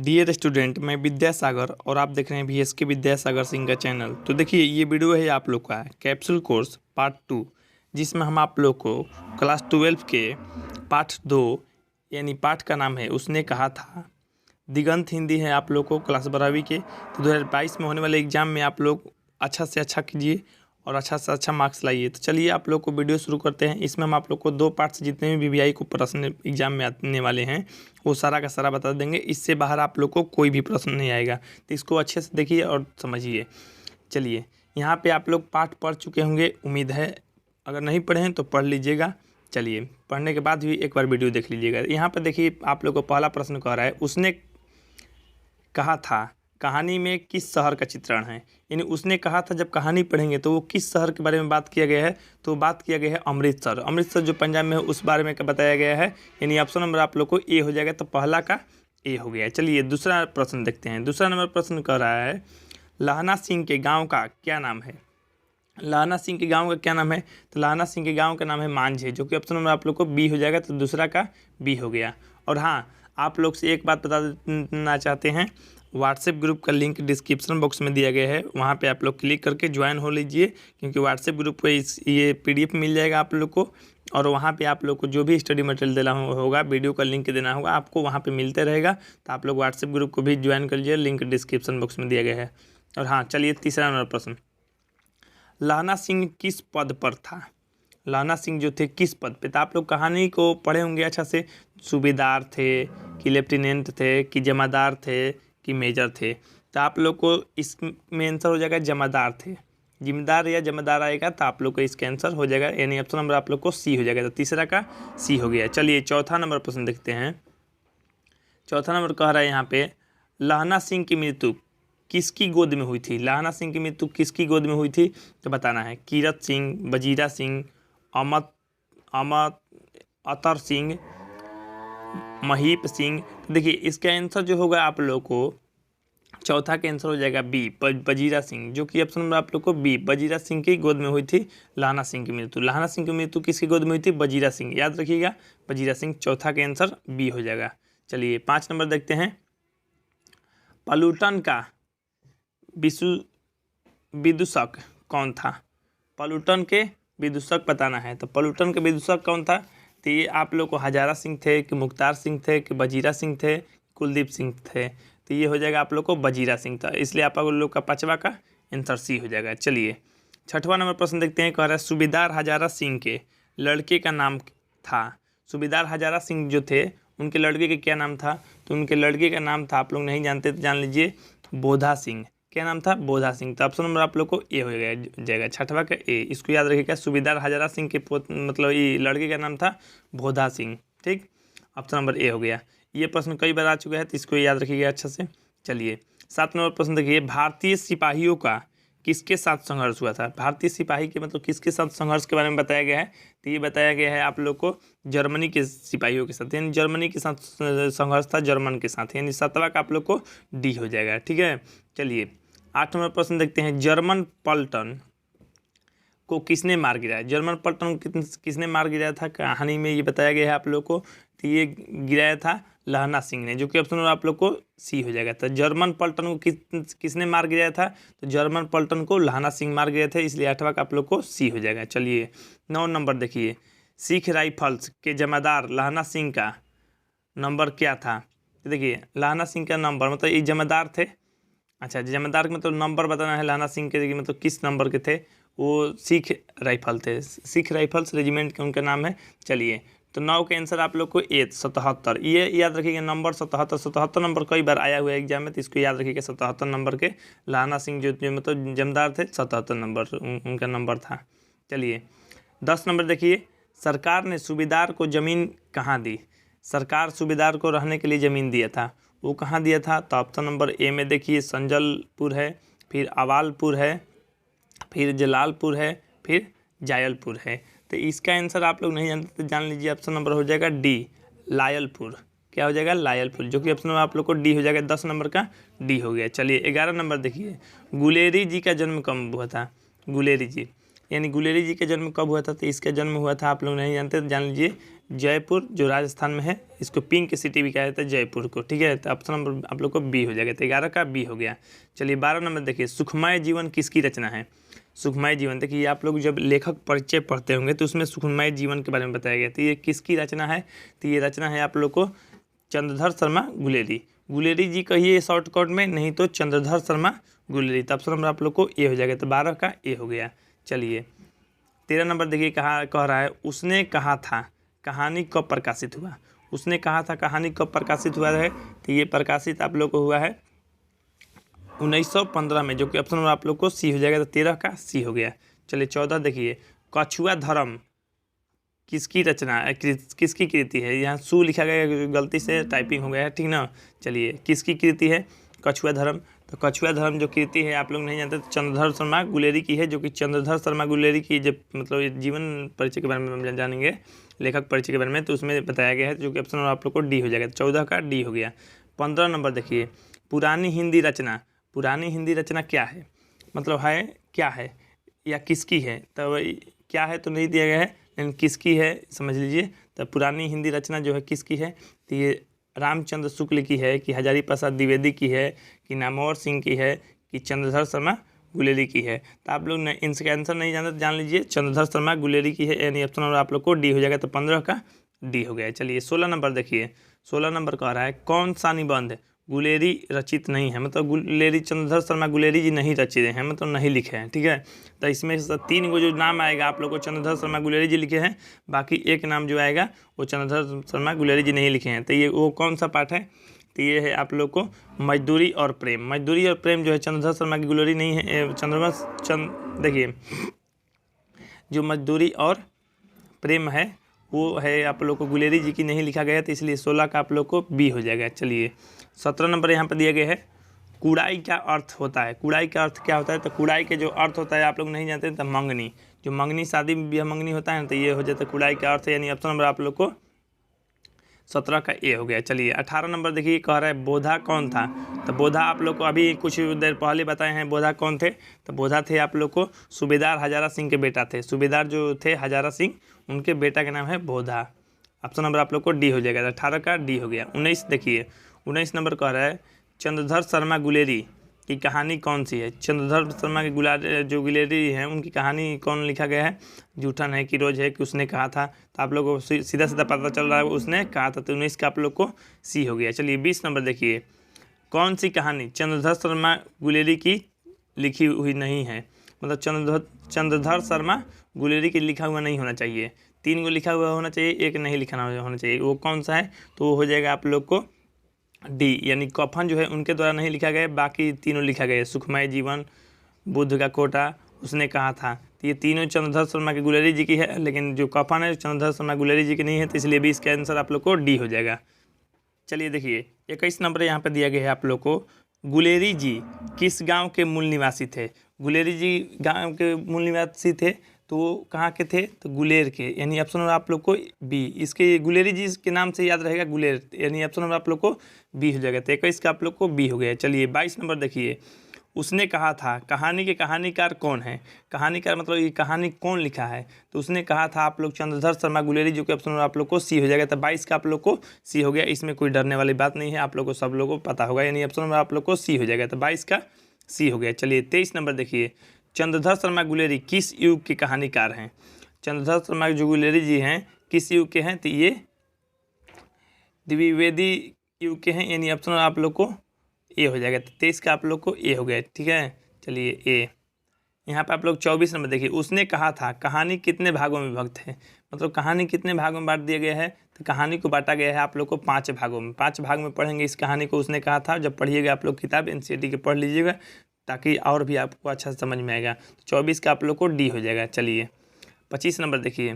Dear student, मैं विद्यासागर और आप देख रहे हैं VSK विद्यासागर सिंह का चैनल। तो देखिए, ये वीडियो है आप लोग का कैप्सूल कोर्स पार्ट 2, जिसमें हम आप लोग को क्लास 12 के पाठ 2 यानी पाठ का नाम है उसने कहा था। दिगंत हिंदी है आप लोग को क्लास 12वीं के। तो 2022 में होने वाले एग्ज़ाम में आप लोग अच्छा से अच्छा कीजिए और अच्छा से अच्छा मार्क्स लाइए। तो चलिए आप लोग को वीडियो शुरू करते हैं। इसमें हम आप लोग को 2 पार्ट से जितने भी VVI को प्रश्न एग्जाम में आने वाले हैं वो सारा का सारा बता देंगे। इससे बाहर आप लोग को कोई भी प्रश्न नहीं आएगा, तो इसको अच्छे से देखिए और समझिए। चलिए, यहाँ पे आप लोग पाठ पढ़ चुके होंगे, उम्मीद है। अगर नहीं पढ़े हैं तो पढ़ लीजिएगा। चलिए, पढ़ने के बाद भी एक बार वीडियो देख लीजिएगा। यहाँ पर देखिए, आप लोग को पहला प्रश्न कह रहा है उसने कहा था कहानी में किस शहर का चित्रण है। यानी उसने कहा था, जब कहानी पढ़ेंगे तो वो किस शहर के बारे में बात किया गया है, तो बात किया गया है अमृतसर। अमृतसर जो पंजाब में है उस बारे में बताया गया है। यानी ऑप्शन नंबर आप लोग को ए हो जाएगा, तो पहला का ए हो गया। चलिए दूसरा प्रश्न देखते हैं। दूसरा नंबर प्रश्न कह रहा है लहना सिंह के गाँव का क्या नाम है। लहना सिंह के गांव का क्या नाम है, तो लहना सिंह के गांव का नाम है मांझे, जो कि ऑप्शन नंबर आप लोग को बी हो जाएगा, तो दूसरा का बी हो गया। और हाँ, आप लोग से एक बात बता देना चाहते हैं, व्हाट्सएप ग्रुप का लिंक डिस्क्रिप्शन बॉक्स में दिया गया है, वहाँ पे आप लोग क्लिक करके ज्वाइन हो लीजिए, क्योंकि व्हाट्सएप ग्रुप पे ये PDF मिल जाएगा आप लोग को। और वहाँ पे आप लोग को जो भी स्टडी मटेरियल देना होगा, वीडियो का लिंक देना होगा, आपको वहाँ पे मिलते रहेगा। तो आप लोग व्हाट्सएप ग्रुप को भी ज्वाइन कर लीजिए, लिंक डिस्क्रिप्शन बॉक्स में दिया गया है। और हाँ, चलिए तीसरा नंबर प्रश्न, लहना सिंह किस पद पर था। लहना सिंह जो थे किस पद पे, तो आप लोग कहानी को पढ़े होंगे अच्छा से। सूबेदार थे कि लेफ्टिनेंट थे कि जमादार थे कि मेजर थे, तो आप लोग को इसमें आंसर हो जाएगा जमादार थे। जिम्मेदार या जमादार आएगा तो आप लोग को इसका आंसर हो जाएगा, यानी ऑप्शन नंबर आप लोग को सी हो जाएगा। तो तीसरा का सी हो गया। चलिए चौथा नंबर प्रश्न देखते हैं। चौथा नंबर कह रहा है यहाँ पे, लहना सिंह की मृत्यु किसकी गोद में हुई थी। लहना सिंह की मृत्यु किसकी गोद में हुई थी, तो बताना है। कीरत सिंह, वजीरा सिंह, अमत अतर सिंह, महीप सिंह। तो देखिए, इसका आंसर जो होगा आप लोग को चौथा का आंसर हो जाएगा बी, वजीरा सिंह, जो कि ऑप्शन नंबर आप लोग को बी, वजीरा सिंह की गोद में हुई थी लहना सिंह की मृत्यु। लहना सिंह की मृत्यु किसकी गोद में हुई थी, वजीरा सिंह, याद रखिएगा, वजीरा सिंह। चौथा का आंसर बी हो जाएगा। चलिए 5 नंबर देखते हैं। पलूटन का विदूषक कौन था। पलूटन के विदूषक बताना है। तो पलूटन के विदूषक कौन था, तो ये आप लोग को हजारा सिंह थे कि मुख्तार सिंह थे कि वजीरा सिंह थे, कुलदीप सिंह थे। तो ये हो जाएगा आप लोग को वजीरा सिंह था, इसलिए आप लोग का 5वां का आंसर सी हो जाएगा। चलिए 6वां नंबर प्रश्न देखते हैं। कह रहा है सूबेदार हजारा सिंह के लड़के का नाम था। सूबेदार हजारा सिंह जो थे उनके लड़के का क्या नाम था, तो उनके लड़के का नाम था, आप लोग नहीं जानते तो जान लीजिए, बोधा सिंह। क्या नाम था, बोधा सिंह। तो ऑप्शन नंबर आप लोग को ए हो जाएगा, 6वां का ए। इसको याद रखिएगा, सूबेदार हजारा सिंह के मतलब ये लड़के का नाम था बोधा सिंह। ठीक, ऑप्शन नंबर ए हो गया। ये प्रश्न कई बार आ चुका है, तो इसको याद रखिएगा अच्छा से। चलिए 7 नंबर प्रश्न देखिए। भारतीय सिपाहियों का किसके साथ संघर्ष हुआ था। भारतीय सिपाही के मतलब किसके साथ संघर्ष के बारे में बताया गया है, तो ये बताया गया है आप लोग को जर्मनी के सिपाहियों के साथ, यानी जर्मनी के साथ संघर्ष था, जर्मन के साथ, यानी 7वां का आप लोग को डी हो जाएगा। ठीक है, चलिए 8 नंबर प्रश्न देखते हैं। जर्मन पलटन को किसने मार गिराया। जर्मन पलटन किसने मार गिराया था, कहानी में ये बताया गया है आप लोग को। तो ये गिराया था लहना सिंह ने, जो कि ऑप्शन आप लोग को सी हो जाएगा। तो जर्मन पलटन को किसने मार गिराया था, तो जर्मन पलटन को लहना सिंह मार गिराए थे, इसलिए 8वां का आप लोग को सी हो जाएगा। चलिए 9 नंबर देखिए। सिख राइफल्स के जमादार लहना सिंह का नंबर क्या था। तो देखिए, लहना सिंह का नंबर मतलब ये जमादार थे। अच्छा, जमादार के मतलब नंबर बताना है। लहना सिंह के मतलब किस नंबर के थे, वो सिख राइफल थे, सिख राइफल्स रेजिमेंट के उनका नाम है। चलिए, तो 9 के आंसर आप लोग को 77, ये याद रखिएगा नंबर 77 नंबर कई बार आया हुआ है एग्जाम में, तो इसको याद रखिएगा। 77 नंबर के लहना सिंह जो मतलब जमदार थे, 77 नंबर उनका नंबर था। चलिए 10 नंबर देखिए। सरकार ने सूबेदार को ज़मीन कहाँ दी। सरकार सूबेदार को रहने के लिए ज़मीन दिया था, वो कहाँ दिया था, तो ऑप्शन नंबर ए में देखिए संजलपुर है, फिर अवालपुर है, फिर जलालपुर है, फिर जायलपुर है। तो इसका आंसर आप लोग नहीं जानते तो जान लीजिए, ऑप्शन नंबर हो जाएगा डी, लायलपुर। क्या हो जाएगा, लायलपुर, जो कि ऑप्शन नंबर आप लोग को डी हो जाएगा। 10 नंबर का डी हो गया। चलिए 11 नंबर देखिए। गुलेरी जी का जन्म कब हुआ था। गुलेरी जी यानी गुलेरी जी का जन्म कब हुआ था, तो इसका जन्म हुआ था, आप लोग नहीं जानते तो जान लीजिए, जयपुर जो राजस्थान में है, इसको पिंक सिटी भी कहा जाता है जयपुर को, ठीक है। तो ऑप्शन नंबर आप लोग को बी हो जाएगा। तो 11 का बी हो गया। चलिए 12 नंबर देखिए, सुखमय जीवन किसकी रचना है। सुखमय जीवन, देखिए आप लोग जब लेखक परिचय पढ़ते होंगे तो उसमें सुखमय जीवन के बारे में बताया गया। तो ये किसकी रचना है, तो ये रचना है आप लोग को चंद्रधर शर्मा गुलेरी। गुलेरी जी कहिए शॉर्टकट में, नहीं तो चंद्रधर शर्मा गुलेरी। तो ऑप्शन नंबर आप लोग को ए हो जाएगा। तो 12 का ए हो गया। चलिए 13 नंबर देखिए, कह रहा है उसने कहा था कहानी कब प्रकाशित हुआ। उसने कहा था कहानी कब प्रकाशित हुआ है, तो ये प्रकाशित आप लोग को हुआ है 1915 में, जो कि ऑप्शन नंबर आप लोग को सी हो जाएगा। तो 13 का सी हो गया। चलिए 14 देखिए, कछुआ धर्म किसकी रचना है, किसकी कृति है। यहाँ सू लिखा गया है, गलती से टाइपिंग हो गया है, ठीक ना। चलिए किसकी कृति है, कछुआ धर्म। तो कछुआ धर्म जो कृति है आप लोग नहीं जानते, तो चंद्रधर शर्मा गुलेरी की है, जो कि चंद्रधर शर्मा गुलेरी की जब मतलब जीवन परिचय के बारे में हम जानेंगे, लेखक परिचय के बारे में, तो उसमें बताया गया है, जो कि ऑप्शन नंबर आप लोग को डी हो जाएगा। 14 का डी हो गया। 15 नंबर देखिए, पुरानी हिंदी रचना। पुरानी हिंदी रचना क्या है, मतलब है क्या है या किसकी है। तो क्या है तो नहीं दिया गया है, लेकिन किसकी है समझ लीजिए। तो पुरानी हिंदी रचना जो है किसकी है, तो ये रामचंद्र शुक्ल की है, कि हजारी प्रसाद द्विवेदी की है, कि नामवर सिंह की है, कि चंद्रधर शर्मा गुलेरी की है। तो आप लोग इनसे आंसर नहीं जानते, जान लीजिए चंद्रधर शर्मा गुलेरी की है, यानी ऑप्शन नंबर आप लोग को डी हो जाएगा। तो 15 का डी हो गया। चलिए 16 नंबर देखिए, 16 नंबर कह रहा है कौन सा निबंध गुलेरी रचित नहीं है, मतलब गुलेरी चंद्रधर शर्मा गुलेरी जी नहीं रचित हैं, मतलब नहीं लिखे हैं, ठीक है। तो इसमें से 3 गो जो नाम आएगा आप लोग को चंद्रधर शर्मा गुलेरी जी लिखे हैं, बाकी एक नाम जो आएगा वो चंद्रधर शर्मा गुलेरी जी नहीं लिखे हैं। तो ये वो कौन सा पाठ है, तो ये है आप लोग को मजदूरी और प्रेम। मजदूरी और प्रेम जो है चंद्रधर शर्मा की गुलेरी नहीं है, देखिए जो मजदूरी और प्रेम है वो है आप लोग को गुलेरी जी की नहीं लिखा गया, तो इसलिए 16 का आप लोग को बी हो जाएगा। चलिए 17 नंबर यहाँ पर दिया गया है, कुड़ाई क्या अर्थ होता है। कुड़ाई का अर्थ क्या होता है, तो कुड़ाई के जो अर्थ होता है आप लोग नहीं जानते, तो मंगनी, जो मंगनी शादी में भी मंगनी होता है, तो ये हो जाता है कुड़ाई का अर्थ, यानी ऑप्शन नंबर आप लोग को 17 का ए हो गया। चलिए 18 नंबर देखिए, कह रहा है बोधा कौन था। तो बोधा आप लोग को अभी कुछ देर पहले बताए हैं बोधा कौन थे। तो बोधा थे आप लोग को सूबेदार हजारा सिंह के बेटा थे। सूबेदार जो थे हजारा सिंह, उनके बेटा का नाम है बोधा। ऑप्शन नंबर आप लोग को डी हो जाएगा। 18 का डी हो गया। 19 देखिए, 19 नंबर कह रहा है चंद्रधर शर्मा गुलेरी की कहानी कौन सी है। चंद्रधर शर्मा की जो गुलेरी हैं उनकी कहानी कौन लिखा गया है। जूठन है कि रोज है कि उसने कहा था। तो आप लोग को सीधा सीधा पता चल रहा है उसने कहा था। तो 19 का आप लोग को सी हो गया। चलिए 20 नंबर देखिए, कौन सी कहानी चंद्रधर शर्मा गुलेरी की लिखी हुई नहीं है, मतलब चंद्रधर शर्मा गुलेरी की लिखा हुआ नहीं होना चाहिए। 3 गो लिखा हुआ होना चाहिए, एक नहीं लिखा होना चाहिए। वो कौन सा है, तो वो हो जाएगा आप लोग को डी, यानी कफन जो है उनके द्वारा नहीं लिखा गया, बाकी तीनों लिखा गया। सुखमय जीवन, बुद्ध का कोटा, उसने कहा था। तो ये तीनों चंद्रधर शर्मा की गुलेरी जी की है, लेकिन जो कफन है चंद्रधर शर्मा गुलेरी जी की नहीं है, तो इसलिए भी इसका आंसर आप लोग को डी हो जाएगा। चलिए देखिए 21 नंबर यहाँ पर दिया गया है आप लोग को, गुलेरी जी किस गांव के मूल निवासी थे। गुलेरी जी गांव के मूल निवासी थे, तो वो कहाँ के थे, तो गुलेर के, यानी ऑप्शन नंबर आप लोग को बी। इसके गुलेरी जी के नाम से याद रहेगा गुलेर, यानी ऑप्शन नंबर आप लोग को बी हो जाएगा। तो 21 का आप लोग को बी हो गया। चलिए 22 नंबर देखिए, उसने कहा था कहानी के कहानीकार कौन है। कहानीकार मतलब ये कहानी कौन लिखा है, तो उसने कहा था आप लोग चंद्रधर शर्मा गुलेरी, जो कि ऑप्शन आप लोग को सी हो जाएगा। तो 22 का आप लोग को सी हो गया। इसमें कोई डरने वाली बात नहीं है, आप लोग को सब लोगों को पता होगा, यानी ऑप्शन आप लोग को सी हो जाएगा। तो 22 का सी हो गया। चलिए 23 नंबर देखिए, चंद्रधर शर्मा गुलेरी किस युग के कहानीकार हैं। चंद्रधर शर्मा जो गुलेरी जी हैं किस युग के हैं, तो ये द्विवेदी युग के हैं, यानी ऑप्शन आप लोग को ए हो जाएगा। तो 23 का आप लोग को ए हो गया, ठीक है। चलिए ए, यहाँ पे आप लोग 24 नंबर देखिए, उसने कहा था कहानी कितने भागों में विभक्त है, मतलब कहानी कितने भागों में बांट दिया गया है। तो कहानी को बांटा गया है आप लोग को 5 भागों में। 5 भाग में पढ़ेंगे इस कहानी को। उसने कहा था, जब पढ़िएगा आप लोग किताब NCERT के पढ़ लीजिएगा, ताकि और भी आपको अच्छा से समझ में आएगा। तो 24 का आप लोग को डी हो जाएगा। चलिए 25 नंबर देखिए,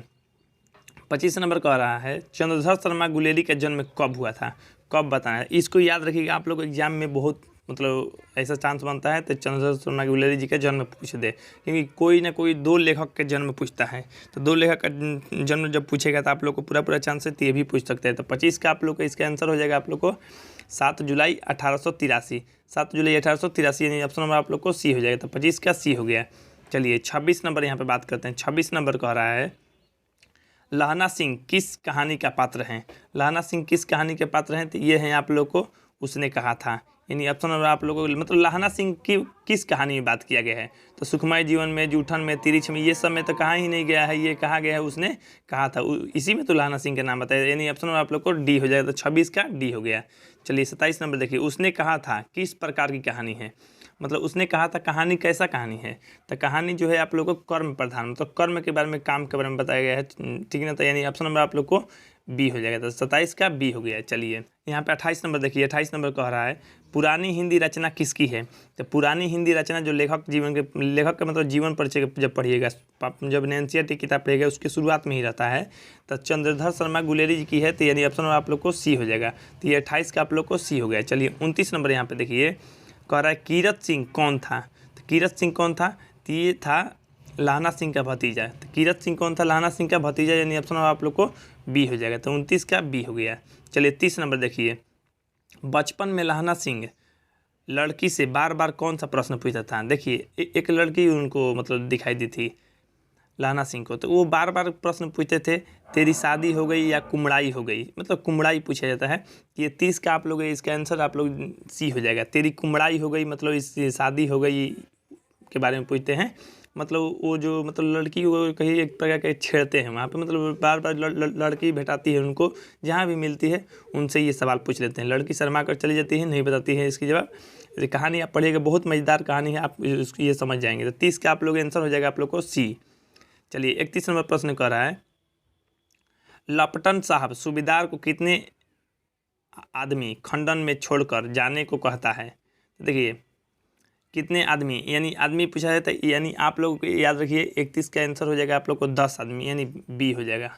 25 नंबर कह रहा है चंद्रधर शर्मा गुलेरी का जन्म कब हुआ था, कब बताना है। इसको याद रखिएगा, आप लोग एग्जाम में बहुत मतलब ऐसा चांस बनता है तो चंद्रधर शर्मा गुलेरी जी का जन्म पूछ दे, क्योंकि कोई ना कोई 2 लेखक के जन्म पूछता है। तो 2 लेखक का जन्म जब पूछेगा तो आप लोग को पूरा चांस है, तो ये भी पूछ सकते हैं। तो 25 का आप लोग का इसका आंसर हो जाएगा आप लोग को 7 जुलाई 1883। 7 जुलाई 1883, यानी ऑप्शन नंबर आप लोग को सी हो जाएगा। तो 25 का सी हो गया। चलिए 26 नंबर यहाँ पे बात करते हैं। 26 नंबर कह रहा है लहना सिंह किस कहानी का पात्र हैं। लहना सिंह किस कहानी के पात्र हैं, तो ये हैं आप लोग को उसने कहा था, यानी ऑप्शन नंबर आप लोगों को मतलब लहना सिंह की किस कहानी में बात किया गया है, तो सुखमय जीवन में, जूठन में, तिरिछ में, ये सब में तो कहा ही नहीं गया है, ये कहा गया है उसने कहा था, इसी में तो लहना सिंह का नाम बताया, यानी ऑप्शन नंबर आप लोग को डी हो जाएगा, तो 26 का डी हो गया। चलिए 27 नंबर देखिए, उसने कहा था किस प्रकार की कहानी है, मतलब उसने कहा था कहानी कैसा कहानी है, तो कहानी जो है आप लोग को कर्म प्रधान, मतलब कर्म के बारे में, काम के बारे में बताया गया है, ठीक है ना, तो यानी ऑप्शन नंबर आप लोग को बी हो जाएगा, तो 27 का बी हो गया। चलिए यहाँ पे 28 नंबर देखिए, 28 नंबर कह रहा है पुरानी हिंदी रचना किसकी है, तो पुरानी हिंदी रचना जो लेखक का मतलब जीवन परिचय जब पढ़िएगा, जब एनसीईआरटी किताब पढ़िएगा उसकी शुरुआत में ही रहता है, तो चंद्रधर शर्मा गुलेरी जी की है, तो यानी ऑप्शन नंबर आप लोग को सी हो जाएगा, तो ये 28 का आप लोग को सी हो गया। चलिए 29 नंबर यहाँ पे देखिए, कह रहा है कीरत सिंह कौन था, तो कीरत सिंह कौन था, तो ये था लहना सिंह का भतीजा, तो कीरत सिंह कौन था, लहना सिंह का भतीजा, यानी ऑप्शन आप लोग को बी हो जाएगा, तो 29 का बी हो गया। चलिए 30 नंबर देखिए, बचपन में लहना सिंह लड़की से बार बार कौन सा प्रश्न पूछता था, देखिए एक लड़की उनको मतलब दिखाई दी थी लहना सिंह को, तो वो बार बार प्रश्न पूछते थे, तेरी शादी हो गई या कुमड़ाई हो गई, मतलब कुमड़ाई पूछा जाता है, ये 30 का आप लोग इसका आंसर आप लोग सी हो जाएगा, तेरी कुमड़ाई हो गई मतलब इस शादी हो गई के बारे में पूछते हैं, मतलब वो जो मतलब लड़की को कहीं एक प्रकार के छेड़ते हैं वहाँ पे, मतलब बार बार लड़की भेटाती है उनको, जहाँ भी मिलती है उनसे ये सवाल पूछ लेते हैं, लड़की शर्मा कर चली जाती है, नहीं बताती है इसकी जवाब। ये कहानी आप पढ़िएगा, बहुत मज़ेदार कहानी है, आप ये समझ जाएंगे, तो 30 का आप लोग आंसर हो जाएगा आप लोग को सी। चलिए 31 नंबर प्रश्न कर रहा है, लपटन साहब सूबेदार को कितने आदमी खंडन में छोड़कर जाने को कहता है, तो देखिए कितने आदमी, यानी आदमी पूछा जाता है, यानी आप लोगों को याद रखिए 31 का आंसर हो जाएगा आप लोग को 10 आदमी, यानी बी हो जाएगा,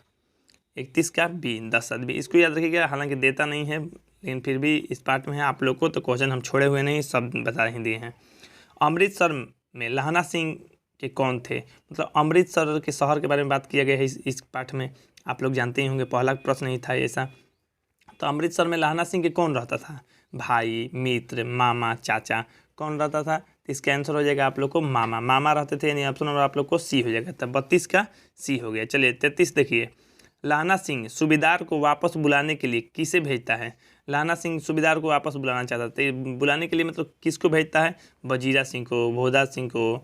31 का बी 10 आदमी, इसको याद रखिएगा, हालांकि देता नहीं है लेकिन फिर भी इस पार्ट में है आप लोग को, तो क्वेश्चन हम छोड़े हुए नहीं, सब बता ही दिए हैं। अमृतसर में लहना सिंह के कौन थे, मतलब अमृतसर के शहर के बारे में बात किया गया है इस पाठ में, आप लोग जानते ही होंगे, पहला प्रश्न ही था ऐसा, तो अमृतसर में लहना सिंह के कौन रहता था, भाई, मित्र, मामा, चाचा, कौन रहता था, तो इसका आंसर हो जाएगा आप लोग को मामा रहते थे, यानी ऑप्शन नंबर आप लोग को सी हो जाएगा, तब 32 का सी हो गया। चलिए 33 देखिए, लहना सिंह सूबेदार को वापस बुलाने के लिए किसे भेजता है, लहना सिंह सूबेदार को वापस बुलाना चाहता था, बुलाने के लिए मतलब किसको भेजता है, वजीरा सिंह को, भोदा सिंह को,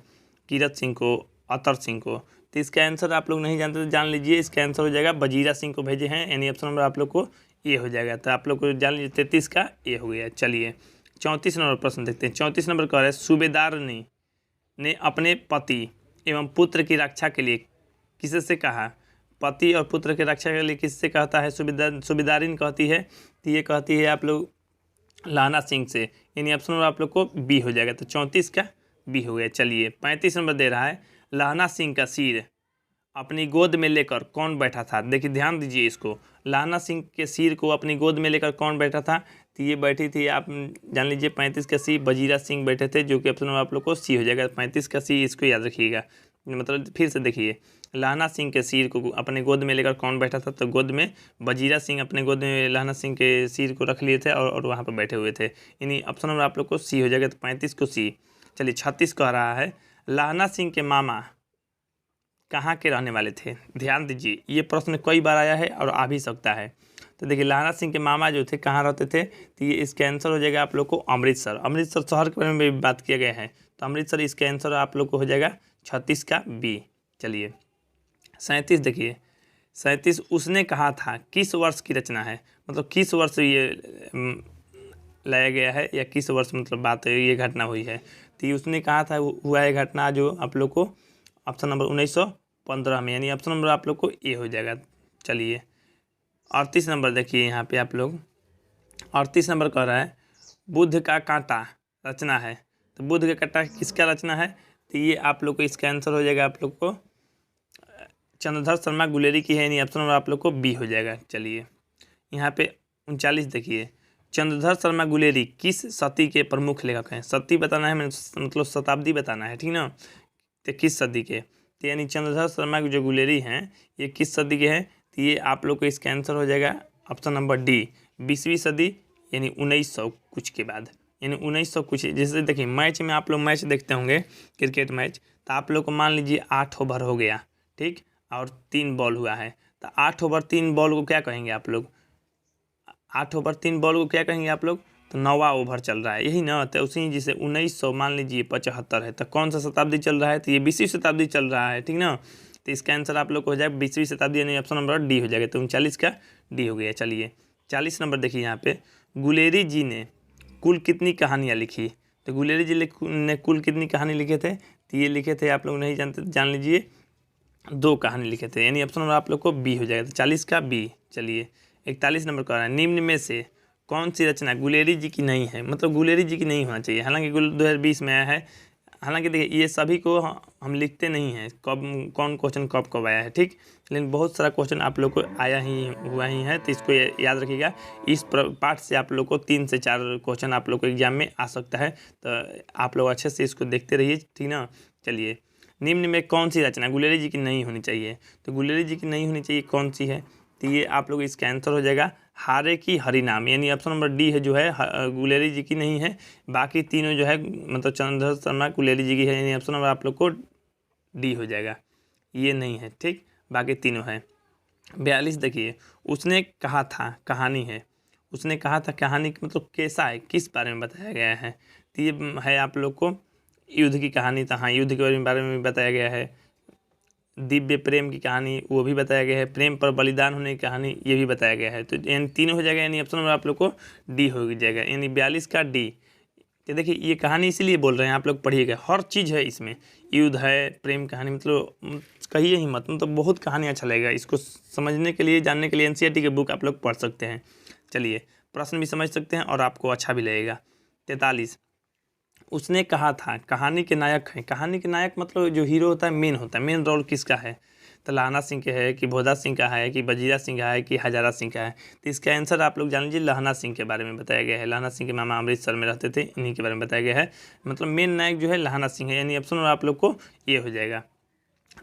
कीरत सिंह को, अतर सिंह को, तो इसका आंसर आप लोग नहीं जानते तो जान लीजिए, इसका आंसर हो जाएगा वजीरा सिंह को भेजे हैं, यानी ऑप्शन नंबर आप लोग को ए हो जाएगा, तो आप लोग को जान लीजिए 33 का ए हो गया। चलिए 34 नंबर प्रश्न देखते हैं। 34 नंबर कह रहा है सूबेदार ने अपने पति एवं पुत्र की रक्षा के लिए किसी से कहा, पति और पुत्र की रक्षा के लिए किससे कहता है, सूबेदारिन कहती है, तो ये कहती है आप लोग लहना सिंह से, यानी ऑप्शन नंबर आप लोग को बी हो जाएगा, तो 34 का बी हो गया। चलिए 35 नंबर दे रहा है, लहना सिंह का सिर अपनी गोद में लेकर कौन बैठा था, देखिए ध्यान दीजिए इसको, लहना सिंह के सिर को अपनी गोद में लेकर कौन बैठा था, तो ये बैठी थी, आप जान लीजिए 35 का सी वजीरा सिंह बैठे थे, जो कि ऑप्शन में आप लोग को सी हो जाएगा, 35 का सी, इसको याद रखिएगा, मतलब फिर से देखिए, लहना सिंह के सिर को अपने गोद में लेकर कौन बैठा था, तो गोद में वजीरा सिंह अपने गोद में लहना सिंह के सिर को रख लिए थे और वहाँ पर बैठे हुए थे, यानी ऑप्शन नंबर आप लोग को सी हो जाएगा, तो 35 को सी। चलिए 36 कह रहा है, लहना सिंह के मामा कहाँ के रहने वाले थे, ध्यान दीजिए, ये प्रश्न कई बार आया है और आ भी सकता है, तो देखिए लहना सिंह के मामा जो थे कहाँ रहते थे, तो ये इसका आंसर हो जाएगा आप लोग को अमृतसर, अमृतसर शहर के बारे में भी बात किया गया है, तो अमृतसर इसका आंसर आप लोग को हो जाएगा 36 का बी। चलिए 37 देखिए, 37 उसने कहा था किस वर्ष की रचना है, मतलब किस वर्ष ये लाया गया है या किस वर्ष मतलब बात है, ये घटना हुई है, तो ये उसने कहा था हुआ है घटना जो आप लोग को ऑप्शन नंबर 1915 में, यानी ऑप्शन नंबर आप लोग को ए हो जाएगा। चलिए 38 नंबर देखिए, यहाँ पे आप लोग 38 नंबर कह रहा है बुद्ध का कांटा रचना है, तो बुद्ध का कांटा किसका रचना है, तो ये आप लोग को इसका आंसर हो जाएगा आप लोग को चंद्रधर शर्मा गुलेरी की है, यानी ऑप्शन नंबर आप लोग को बी हो जाएगा। चलिए यहाँ पे 39 देखिए, चंद्रधर शर्मा गुलेरी किस सदी के प्रमुख लेखक हैं, सदी बताना है मतलब शताब्दी बताना है, ठीक ना, तो किस सदी के, तो यानी चंद्रधर शर्मा जो गुलेरी हैं ये किस सदी के हैं, तो ये आप लोग को इसका आंसर हो जाएगा ऑप्शन नंबर डी 20वीं सदी, यानी 1900 कुछ के बाद, यानी 1900 कुछ। जैसे देखिए मैच में आप लोग मैच देखते होंगे क्रिकेट मैच, तो आप लोग को मान लीजिए 8 ओवर हो गया, ठीक, और 3 बॉल हुआ है, तो 8 ओवर 3 बॉल को क्या कहेंगे आप लोग? 8 ओवर 3 बॉल को क्या कहेंगे आप लोग? तो 9वां ओवर चल रहा है, यही ना। तो उसी जैसे 1900 मान लीजिए 75 है, तो कौन सा शताब्दी चल रहा है? तो ये 20वीं शताब्दी चल रहा है, ठीक ना। तो इसका आंसर आप लोग को हो जाएगा 20वीं शताब्दी, यानी ऑप्शन नंबर डी हो जाएगा। तो 39 का डी हो गया। चलिए 40 नंबर देखिए यहाँ पे, गुलेरी जी ने कुल कितनी कहानियाँ लिखी? तो गुलेरी जी ने कुल कितनी कहानी लिखे थे? तो ये लिखे थे, आप लोग नहीं जानते जान लीजिए, 2 कहानी लिखे थे, यानी ऑप्शन नंबर आप लोग को बी हो जाएगा। तो 40 का बी। चलिए 41 नंबर का रहा है, निम्न में से कौन सी रचना गुलेरी जी की नहीं है? मतलब गुलेरी जी की नहीं होना चाहिए, हालांकि 2020 में आया है। हालांकि देखिए ये सभी को हम लिखते नहीं हैं कब कौन क्वेश्चन कब आया है, ठीक, लेकिन बहुत सारा क्वेश्चन आप लोग को आया ही हुआ ही है, तो इसको याद रखिएगा। इस पार्ट से आप लोग को 3 से 4 क्वेश्चन आप लोग को एग्जाम में आ सकता है, तो आप लोग अच्छे से इसको देखते रहिए, ठीक ना। चलिए निम्न में कौन सी रचना गुलेरी जी की नहीं होनी चाहिए? तो गुलेरी जी की नहीं होनी चाहिए कौन सी है? तो ये आप लोग इसका आंसर हो जाएगा हारे की हरिनाम, यानी ऑप्शन नंबर डी है जो है, गुलेरी जी की नहीं है। बाकी तीनों जो है मतलब चंद्रधर शर्मा गुलेरी जी की है, यानी ऑप्शन नंबर आप लोग को डी हो जाएगा, ये नहीं है, ठीक, बाकी तीनों है। 42 देखिए, उसने कहा था कहानी है, उसने कहा था कहानी मतलब कैसा है, किस बारे में बताया गया है? तो ये है आप लोग को युद्ध की कहानी, तो हाँ युद्ध के बारे में बताया गया है। दिव्य प्रेम की कहानी वो भी बताया गया है, प्रेम पर बलिदान होने की कहानी ये भी बताया गया है। तो यानी 3 हो जाएगा, यानी ऑप्शन नंबर आप लोग को डी हो जाएगा, यानी 42 का डी। तो देखिए ये कहानी इसीलिए बोल रहे हैं, आप लोग पढ़िएगा, हर चीज़ है इसमें, युद्ध है, प्रेम कहानी, मतलब कहिए ही मत, मतलब बहुत कहानी अच्छा लगेगा। इसको समझने के लिए, जानने के लिए NCERT की बुक आप लोग पढ़ सकते हैं। चलिए प्रश्न भी समझ सकते हैं और आपको अच्छा भी लगेगा। 43, उसने कहा था कहानी के नायक हैं। कहानी के नायक मतलब जो हीरो होता है, मेन होता है, मेन रोल किसका है? तो लहना सिंह के है कि भोदा सिंह का है कि बजीरा सिंह का है कि हजारा सिंह का है? तो इसका आंसर आप लोग जान लीजिए, लहना सिंह के बारे में बताया गया है। लहना सिंह के मामा अमृतसर में रहते थे, इन्हीं के बारे में बताया गया है, मतलब मेन नायक जो है लहना सिंह है, यानी ऑप्शन आप लोग को ये हो जाएगा।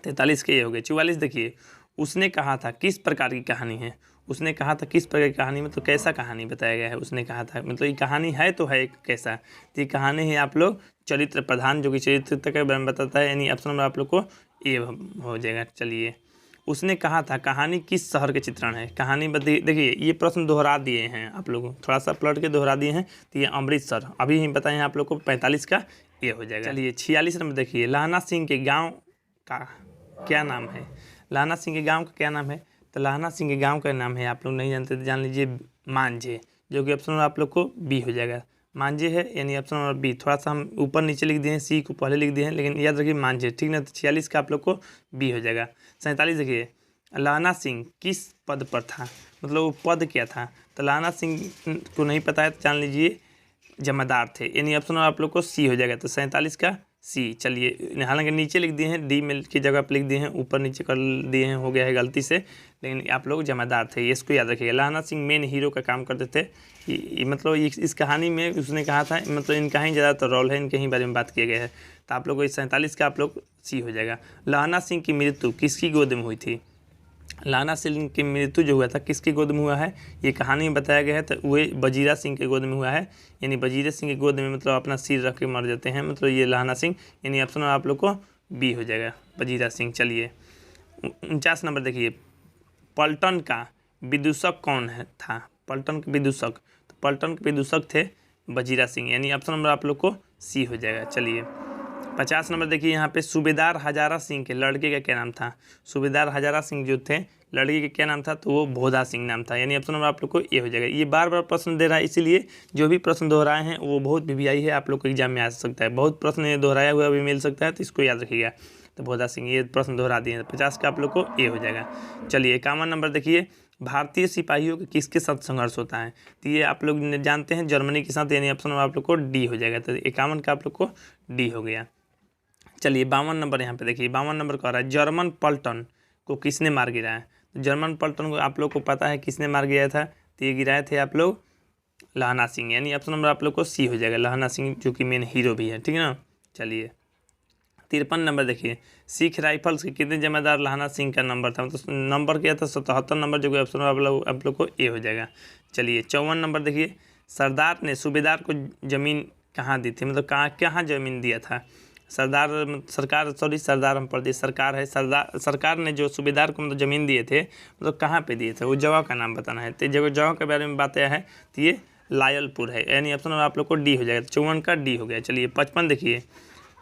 43 के ये हो गए। 44 देखिए, उसने कहा था किस प्रकार की कहानी है? उसने कहा था किस प्रकार की कहानी, मतलब कैसा कहानी बताया गया है? उसने कहा था मतलब ये कहानी है तो है एक कैसा? तो ये कहानी है आप लोग चरित्र प्रधान, जो कि चरित्र के बारे में बताता है, यानी ऑप्शन नंबर आप लोग को ये हो जाएगा। चलिए उसने कहा था कहानी किस शहर के चित्रण है? कहानी देखिए ये प्रश्न दोहरा दिए हैं आप लोग, थोड़ा सा पलट के दोहरा दिए हैं। तो ये अमृतसर अभी ही बताए हैं आप लोग को, 45 का ये हो जाएगा। चलिए 46 नंबर देखिए, लहना सिंह के गाँव का क्या नाम है? लहना सिंह के गांव का क्या नाम है? तो लहना सिंह के गांव का नाम है, आप लोग नहीं जानते तो जान लीजिए, मांझे, जो कि ऑप्शन नंबर आप लोग को बी हो जाएगा। मांझे है, यानी ऑप्शन नंबर बी। थोड़ा सा हम ऊपर नीचे लिख दिए हैं, सी को पहले लिख दिए हैं, लेकिन याद रखिए मांझे, ठीक ना। तो 46 का आप लोग को बी हो जाएगा। 47 देखिए, लहना सिंह किस पद पर था? मतलब वो पद क्या था? तो लहना सिंह को नहीं पता है तो जान लीजिए जमादार थे, यानी ऑप्शन आप लोग को सी हो जाएगा। तो 47 का सी। चलिए हालांकि नीचे लिख दिए हैं, डी में की जगह पर लिख दिए हैं, ऊपर नीचे कर दिए हैं, हो गया है गलती से, लेकिन आप लोग जमादार थे, ये इसको याद रखिएगा। लहना सिंह मेन हीरो का काम करते थे, मतलब इस कहानी में उसने कहा था, मतलब इनका ही ज़्यादातर रोल है, इनके ही बारे में बात किया गया है। तो आप लोग को 47 का आप लोग सी हो जाएगा। लहना सिंह की मृत्यु किसकी गोद में हुई थी? लहना सिंह की मृत्यु जो हुआ था किसकी गोद में हुआ है? ये कहानी में बताया गया है, तो वही बजीरा सिंह के गोद में हुआ है, यानी बजीरा सिंह की गोद में मतलब अपना सिर रख के मर जाते हैं, मतलब ये लहना सिंह, यानी ऑप्शन आप लोग को बी हो जाएगा, बजीरा सिंह। चलिए 49 नंबर देखिए, पलटन का विदूषक कौन है था? पलटन के विदूषक, तो पलटन के विदूषक थे बजीरा सिंह, यानी ऑप्शन नंबर आप लोग को सी हो जाएगा। चलिए 50 नंबर देखिए, यहाँ पे सूबेदार हजारा सिंह के लड़के का क्या नाम था? सूबेदार हजारा सिंह जो थे लड़के का क्या नाम था? तो वो भोदा सिंह नाम था, यानी ऑप्शन नंबर आप लोग को ये हो जाएगा। ये बार बार प्रश्न दे रहा है, इसीलिए जो भी प्रश्न दोहराए हैं वो बहुत VVI है, आप लोग को एग्जाम में आ सकता है, बहुत प्रश्न दोहराया हुआ भी मिल सकता है, तो इसको याद रखिएगा। तो भोदा सिंह ये प्रश्न दोहरा दिए हैं, 50 का आप लोग को ये हो जाएगा। चलिए 51 नंबर देखिए, भारतीय सिपाहियों के किसके साथ संघर्ष होता है? तो ये आप लोग जानते हैं जर्मनी के साथ, यानी ऑप्शन नंबर आप लोग को डी हो जाएगा। तो 51 का आप लोग को डी हो गया। चलिए 52 नंबर यहाँ पे देखिए, 52 नंबर कह रहा है जर्मन पलटन को किसने मार गिराया? तो जर्मन पलटन को आप लोग को पता है किसने मार गिराया था? तो ये गिराए थे आप लोग लहना सिंह, यानी ऑप्शन नंबर आप लोग को सी हो जाएगा, लहना सिंह, जो कि मेन हीरो भी है, ठीक है ना। चलिए 53 नंबर देखिए, सिख राइफल्स के कितने जमादार लहना सिंह का नंबर था? तो नंबर क्या था? 77 नंबर, जो कि ऑप्शन आप लोग को ए हो जाएगा। चलिए 54 नंबर देखिए, सरदार ने सूबेदार को ज़मीन कहाँ दी थी, मतलब कहाँ ज़मीन दिया था। सरदार हम पढ़ दिए, सरकार है, सरकार ने जो सूबेदार को मतलब ज़मीन दिए थे, मतलब कहाँ पे दिए थे, वो जगह का नाम बताना है। तो जगह के बारे में बात यह है, तो ये लायलपुर है, यानी ऑप्शन आप लोग को डी हो जाएगा। 54 का डी हो गया। चलिए 55 देखिए,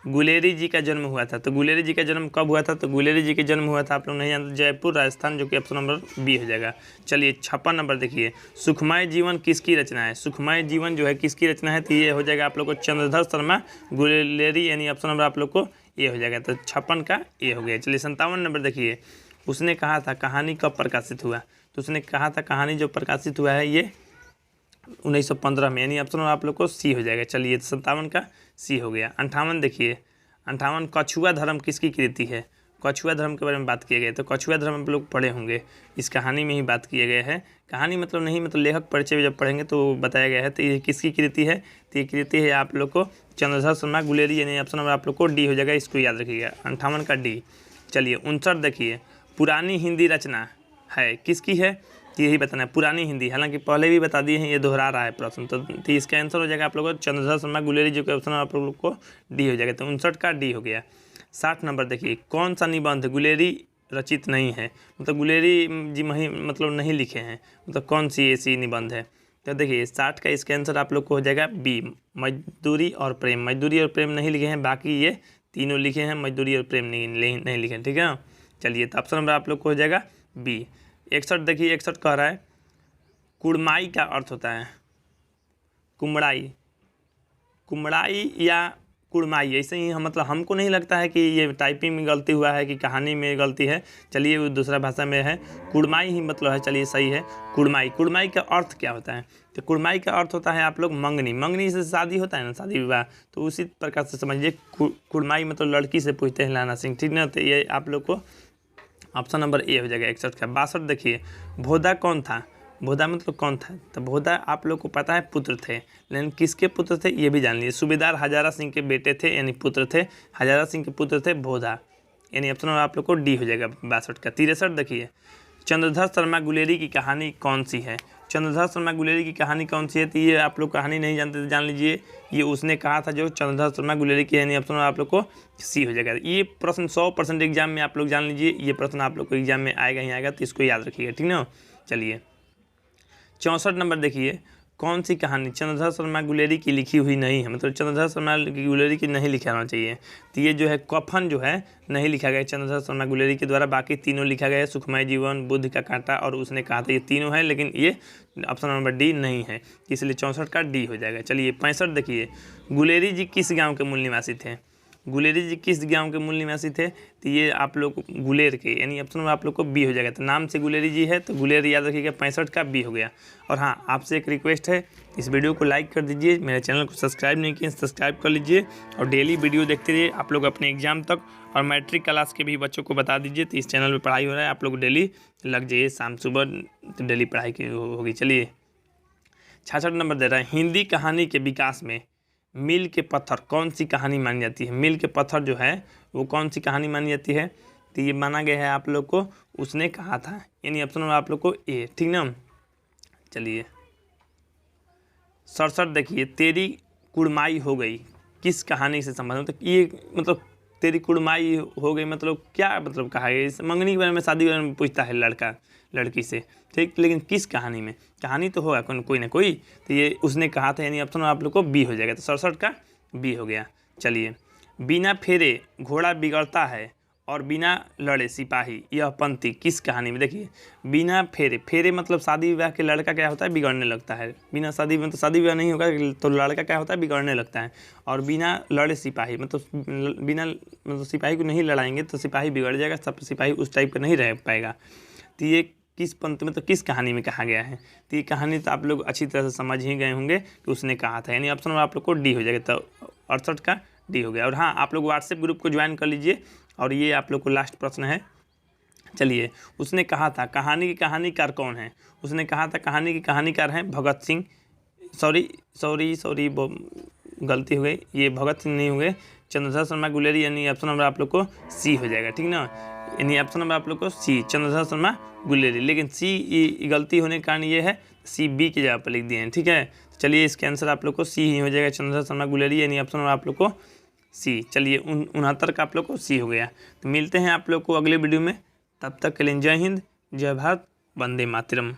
गुलेरी जी का जन्म हुआ था। तो गुलेरी जी का जन्म कब हुआ था, तो गुलेरी जी का जन्म हुआ था, आप लोग नहीं जानते, जयपुर राजस्थान, जो कि ऑप्शन नंबर बी हो जाएगा। चलिए 56 नंबर देखिए, सुखमय जीवन किसकी रचना है। सुखमय जीवन जो है किसकी रचना है, तो ये हो जाएगा आप लोग को चंद्रधर शर्मा गुलेरी, यानी ऑप्शन नंबर आप लोग को ये हो जाएगा। तो 56 का ये हो गया। चलिए 57 नंबर देखिए, उसने कहा था कहानी कब प्रकाशित हुआ। तो उसने कहा था कहानी जो प्रकाशित हुआ है ये 1915 में, यानी ऑप्शन आप लोग को सी हो जाएगा। चलिए 57 का सी हो गया। 58 देखिए, 58 कछुआ धर्म किसकी कृति है। कछुआ धर्म के बारे में बात किए गए। तो कछुआ धर्म आप लोग पढ़े होंगे, इस कहानी में ही बात किए गए हैं। कहानी मतलब नहीं, मतलब लेखक परिचय जब पढ़ेंगे तो बताया गया है। तो ये किसकी कृति है, तो ये कृति है आप लोग को चंद्रधर शर्मा गुलेरी, यानी ऑप्शन नंबर आप लोग को डी हो जाएगा, इसको याद रखिएगा। 58 का डी। चलिए 59 देखिए, पुरानी हिंदी रचना है किसकी है, यही बताना है पुरानी हिंदी। हालांकि पहले भी बता दिए हैं, ये दोहरा रहा है प्रश्न। तो इसका आंसर हो जाएगा आप लोगों को चंद्रधर शर्मा गुलेरी, जो कि ऑप्शन आप लोग को डी हो जाएगा। तो 59 का डी हो गया। 60 नंबर देखिए, कौन सा निबंध गुलेरी रचित नहीं है, मतलब गुलेरी जी मतलब नहीं लिखे हैं, मतलब कौन सी ऐसी निबंध है। तो देखिए 60 का इसका आंसर आप लोग को हो जाएगा बी, मजदूरी और प्रेम। मजदूरी और प्रेम नहीं लिखे हैं, बाकी ये तीनों लिखे हैं, मजदूरी और प्रेम नहीं लिखे हैं, ठीक है। चलिए तो ऑप्शन नंबर आप लोग को हो जाएगा बी। 61 देखिए, 61 कह रहा है कुड़माई का अर्थ होता है कुमड़ाई या कुड़माई, ऐसे ही हम, मतलब हमको नहीं लगता है कि ये टाइपिंग में गलती हुआ है कि कहानी में गलती है। चलिए वो दूसरा भाषा में है, कुड़माई ही मतलब है। चलिए सही है कुड़माई का अर्थ क्या होता है, तो कुड़माई का अर्थ होता है आप लोग मंगनी से शादी होता है ना, शादी विवाह, तो उसी प्रकार से समझिए कुड़माई मतलब लड़की से पूछते हैं लाना सिंह, ठीक ना। तो ये आप लोग को ऑप्शन नंबर ए हो जाएगा 61 का। 62 देखिए, भोदा कौन था। भोदा मतलब कौन था, तो भोदा आप लोग को पता है पुत्र थे, लेकिन किसके पुत्र थे ये भी जान लीजिए। सूबेदार हजारा सिंह के बेटे थे, यानी पुत्र थे, हजारा सिंह के पुत्र थे भोदा, यानी ऑप्शन नंबर आप लोग को डी हो जाएगा 62 का। 63 देखिए, चंद्रधर शर्मा गुलेरी की कहानी कौन सी है। चंद्रधर शर्मा गुलेरी की कहानी कौन सी है, तो ये आप लोग कहानी नहीं जानते तो जान लीजिए, ये उसने कहा था जो चंद्रधर शर्मा गुलेरी की, यानी ऑप्शन आप लोग को सी हो जाएगा। ये प्रश्न 100% एग्जाम में आप लोग जान लीजिए, ये प्रश्न आप लोग को एग्जाम में आएगा ही आएगा, तो इसको याद रखिएगा, ठीक ना। चलिए 64 नंबर देखिए, कौन सी कहानी चंद्रधर शर्मा गुलेरी की लिखी हुई नहीं है, मतलब चंद्रधर शर्मा गुलेरी की नहीं लिखाना चाहिए। तो ये जो है कफन जो है नहीं लिखा गया चंद्रधर शर्मा गुलेरी के द्वारा, बाकी तीनों लिखा गया है, सुखमय जीवन, बुद्ध का कांटा और उसने कहा था, ये तीनों है, लेकिन ये ऑप्शन नंबर डी नहीं है, इसलिए 64 का डी हो जाएगा। चलिए 65 देखिए, गुलेरी जी किस गाँव के मूल निवासी थे। गुलेरी जी किस गांव के मूल निवासी थे, तो ये आप लोग गुलेर के, यानी ऑप्शन में आप लोग को बी हो जाएगा। तो नाम से गुलेरी जी है तो गुलेर याद रखिएगा, 65 का बी हो गया। और हाँ, आपसे एक रिक्वेस्ट है, इस वीडियो को लाइक कर दीजिए, मेरे चैनल को सब्सक्राइब नहीं किए सब्सक्राइब कर लीजिए, और डेली वीडियो देखते रहिए आप लोग अपने एग्जाम तक, और मैट्रिक क्लास के भी बच्चों को बता दीजिए। तो इस चैनल पर पढ़ाई हो रहा है, आप लोग डेली लग जाइए, शाम सुबह तो डेली पढ़ाई की होगी। चलिए 66 नंबर दे रहा है, हिंदी कहानी के विकास में मील के पत्थर कौन सी कहानी मानी जाती है। मील के पत्थर जो है वो कौन सी कहानी मानी जाती है, तो ये माना गया है आप लोग को उसने कहा था, यानी ऑप्शन आप लोग को ए, ठीक ना। चलिए 67 देखिए, तेरी कुड़माई हो गई किस कहानी से संबंधित, तो ये मतलब तेरी कुड़माई हो गई मतलब क्या मतलब कहा है, इस मंगनी के बारे में, शादी के बारे में पूछता है लड़का लड़की से, ठीक, लेकिन किस कहानी में, कहानी तो होगा कोई ना कोई, तो ये उसने कहा था, यानी ऑप्शन आप लोग को बी हो जाएगा। तो 67 का बी हो गया। चलिए, बिना फेरे घोड़ा बिगड़ता है और बिना लड़े सिपाही, यह पंक्ति किस कहानी में। देखिए बिना फेरे मतलब शादी विवाह के लड़का क्या होता है, बिगड़ने लगता है, बिना शादी में तो शादी विवाह नहीं होगा तो लड़का क्या होता है, बिगड़ने लगता है। और बिना लड़े सिपाही मतलब बिना मतलब सिपाही को नहीं लड़ाएंगे तो सिपाही बिगड़ जाएगा, सब सिपाही उस टाइप का नहीं रह पाएगा। तो ये किस पंक्ति में, तो किस कहानी में कहा गया है, तो ये कहानी तो आप लोग अच्छी तरह से समझ ही गए होंगे कि उसने कहा था, यानी ऑप्शन आप लोग को डी हो जाएगा। तो 68 का डी हो गया। और हाँ, आप लोग व्हाट्सएप ग्रुप को ज्वाइन कर लीजिए। और ये आप लोग को लास्ट प्रश्न है। चलिए, उसने कहा था कहानी की कहानीकार कौन है। उसने कहा था कहानी की कहानीकार हैं भगत सिंह, सॉरी गलती हो गई, ये भगत सिंह नहीं हुए, चंद्रधर शर्मा गुलेरी, यानी ऑप्शन नंबर आप लोग को सी हो जाएगा, ठीक ना। यानी ऑप्शन नंबर आप लोग को सी चंद्रशेखर शर्मा गुलेरी, लेकिन सी गलती होने के कारण ये है सी बी की जगह पर लिख दिए हैं। ठीक है, चलिए इसके आंसर आप लोग को सी ही हो जाएगा, चंद्रशेखर शर्मा गुलेरी, यानी ऑप्शन नंबर आप लोग को सी। चलिए 69 का आप लोग को सी हो गया। तो मिलते हैं आप लोग को अगले वीडियो में, तब तक के लिए जय हिंद, जय भारत, वंदे मातरम।